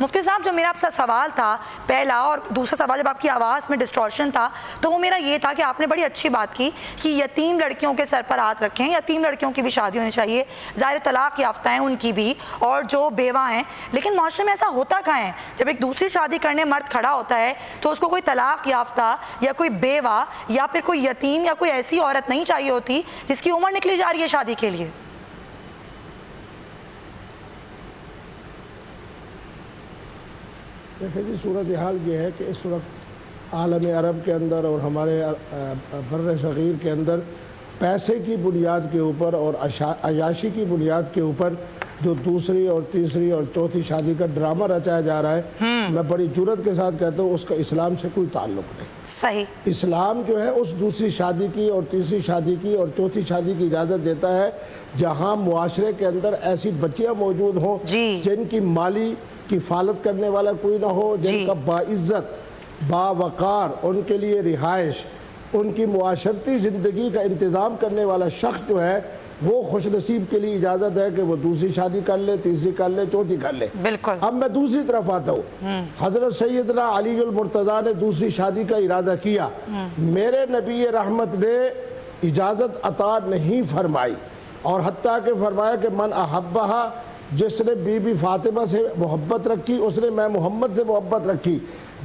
مفتی صاحب جو میرا آپ سے سوال تھا پہلا اور دوسرا سوال جب آپ کی آواز میں ڈسٹورشن تھا تو وہ میرا یہ تھا کہ آپ نے بڑی اچھی بات کی کہ یتیم لڑکیوں کے سر پر ہاتھ رکھیں، یتیم لڑکیوں کی بھی شادی ہونی چاہیے، ظاہر طلاق یافتہ ہیں ان کی بھی اور جو بیوہ ہیں، لیکن معاشرے میں ایسا ہوتا کہاں ہے؟ جب ایک دوسری شادی کرنے مرد کھڑا ہوتا ہے تو اس کو کوئی طلاق یافتہ یا کوئی بیوہ یا پھر کوئی یتیم یا کوئی ایسی عورت نہیں چاہیے ہوتی جس کی عمر نکلی جا رہی ہے شادی کے لیے۔ دیکھیں جی، صورتحال یہ ہے کہ اس وقت عالم عرب کے اندر اور ہمارے بر صغیر کے اندر پیسے کی بنیاد کے اوپر اور عیاشی کی بنیاد کے اوپر جو دوسری اور تیسری اور چوتھی شادی کا ڈرامہ رچایا جا رہا ہے، میں بڑی جرات کے ساتھ کہتا ہوں اس کا اسلام سے کوئی تعلق نہیں۔ صحیح۔ اسلام جو ہے اس دوسری شادی کی اور تیسری شادی کی اور چوتھی شادی کی اجازت دیتا ہے جہاں معاشرے کے اندر ایسی بچیاں موجود ہوں جن کی مالی کفالت کرنے والا کوئی نہ ہو، جن کا باعزت باوقار ان کے لیے رہائش، ان کی معاشرتی زندگی کا انتظام کرنے والا شخص جو ہے وہ خوش نصیب کے لیے اجازت ہے کہ وہ دوسری شادی کر لے، تیسری کر لے، چوتھی کر لے۔ بالکل۔ اب میں دوسری طرف آتا ہوں، حضرت سیدنا علی المرتضیٰ نے دوسری شادی کا ارادہ کیا، میرے نبی رحمت نے اجازت عطا نہیں فرمائی، اور حتیٰ کہ فرمایا کہ من احبہا، جس نے بی بی فاطمہ سے محبت رکھی اس نے میں محمد سے محبت رکھی،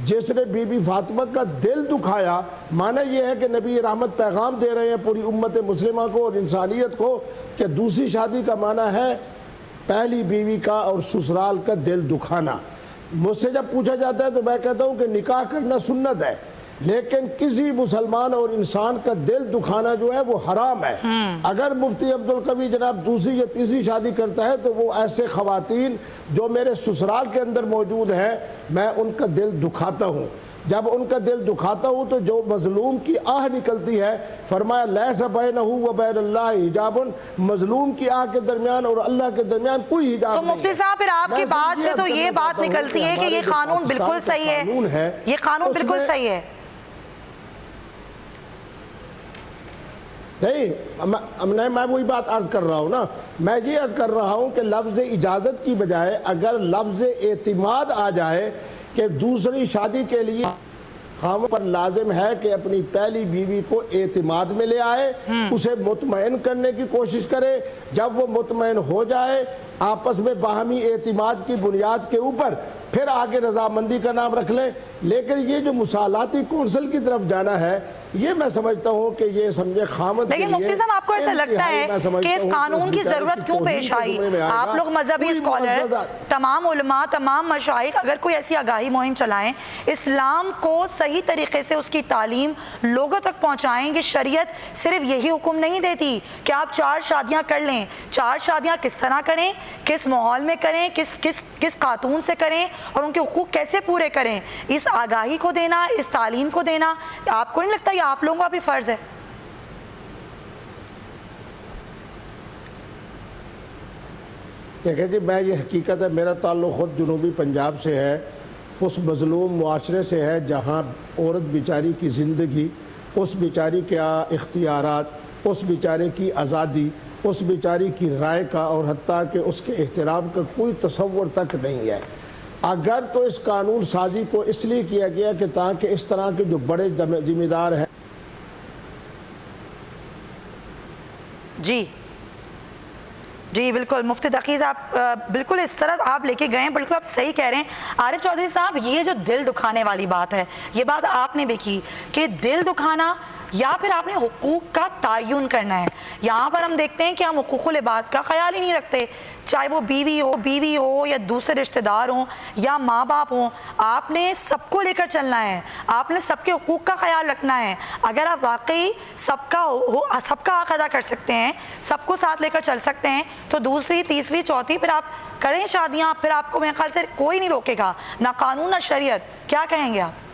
جس نے بی بی فاطمہ کا دل دکھایا، معنی یہ ہے کہ نبی رحمت پیغام دے رہے ہیں پوری امت مسلمہ کو اور انسانیت کو کہ دوسری شادی کا معنی ہے پہلی بیوی کا اور سسرال کا دل دکھانا۔ مجھ سے جب پوچھا جاتا ہے تو میں کہتا ہوں کہ نکاح کرنا سنت ہے، لیکن کسی مسلمان اور انسان کا دل دکھانا جو ہے وہ حرام ہے۔ اگر مفتی عبدالقوی جناب دوسری یا تیسری شادی کرتا ہے تو وہ ایسے خواتین جو میرے سسرال کے اندر موجود ہیں میں ان کا دل دکھاتا ہوں۔ جب ان کا دل دکھاتا ہوں تو جو مظلوم کی آہ نکلتی ہے، فرمایا لیس بینہ و بین اللہ حجاب، مظلوم کی آہ کے درمیان اور اللہ کے درمیان کوئی حجاب نہیں ہے۔ تو مفتی صاحب پھر آپ کی بات سے تو یہ بات نکلتی ہے کہ یہ قانون بالکل صحیح ہے، یہ قانون بالکل صحیح ہے۔ نہیں، میں وہی بات عرض کر رہا ہوں نا، میں یہ عرض کر رہا ہوں کہ لفظ اجازت کی بجائے اگر لفظ اعتماد آ جائے کہ دوسری شادی کے لیے خاوند پر لازم ہے کہ اپنی پہلی بیوی کو اعتماد میں لے آئے، اسے مطمئن کرنے کی کوشش کرے، جب وہ مطمئن ہو جائے آپس میں باہمی اعتماد کی بنیاد کے اوپر پھر آگے رضامندی کا نام رکھ لیں۔ لیکن یہ جو مصالحاتی کونسل کی طرف جانا ہے یہ میں سمجھتا ہوں کہ یہ سمجھے خامد کے لیے، لیکن مفتی صاحب آپ کو ایسا لگتا ہے کہ اس قانون کی ضرورت کیوں پیش آئی؟ آپ لوگ مذہبی اسکالر، تمام علماء، تمام مشائخ اگر کوئی ایسی آگاہی مہم چلائیں، اسلام کو صحیح طریقے سے اس کی تعلیم لوگوں تک پہنچائیں کہ شریعت صرف یہی حکم نہیں دیتی کہ آپ 4 شادیاں کر لیں، 4 شادیاں کس طرح کریں، کس ماحول میں کریں، کس خاتون سے کریں اور ان کے حقوق کیسے پورے کریں، اس آگاہی کو دینا، اس تعلیم کو دینا آپ کو نہیں لگتا یہ آپ لوگوں کا بھی فرض ہے؟ دیکھیں جی، میں یہ حقیقت ہے میرا تعلق خود جنوبی پنجاب سے ہے، اس مظلوم معاشرے سے ہے جہاں عورت بیچاری کی زندگی، اس بیچاری کے اختیارات، اس بیچارے کی آزادی، اس بیچاری کی رائے کا اور حتیٰ کہ اس کے احترام کا کوئی تصور تک نہیں ہے۔ اگر تو اس قانون سازی کو اس لیے کیا گیا کہ تاکہ اس طرح کے جو بڑے ذمہ دار ہیں جی بالکل مفتی تقی صاحب بالکل اس طرح آپ لے کے گئے ہیں، بالکل آپ صحیح کہہ رہے ہیں۔ عارف چودھری صاحب یہ جو دل دکھانے والی بات ہے، یہ بات آپ نے بھی کی کہ دل دکھانا یا پھر آپ نے حقوق کا تعین کرنا ہے۔ یہاں پر ہم دیکھتے ہیں کہ ہم حقوق العباد کا خیال ہی نہیں رکھتے، چاہے وہ بیوی ہو یا دوسرے رشتہ دار ہوں یا ماں باپ ہوں، آپ نے سب کو لے کر چلنا ہے، آپ نے سب کے حقوق کا خیال رکھنا ہے۔ اگر آپ واقعی سب کا حق ادا کر سکتے ہیں، سب کو ساتھ لے کر چل سکتے ہیں تو دوسری، تیسری، چوتھی پھر آپ کریں شادیاں، پھر آپ کو میرے خیال سے کوئی نہیں روکے گا، نہ قانون نہ شریعت۔ کیا کہیں گے آپ؟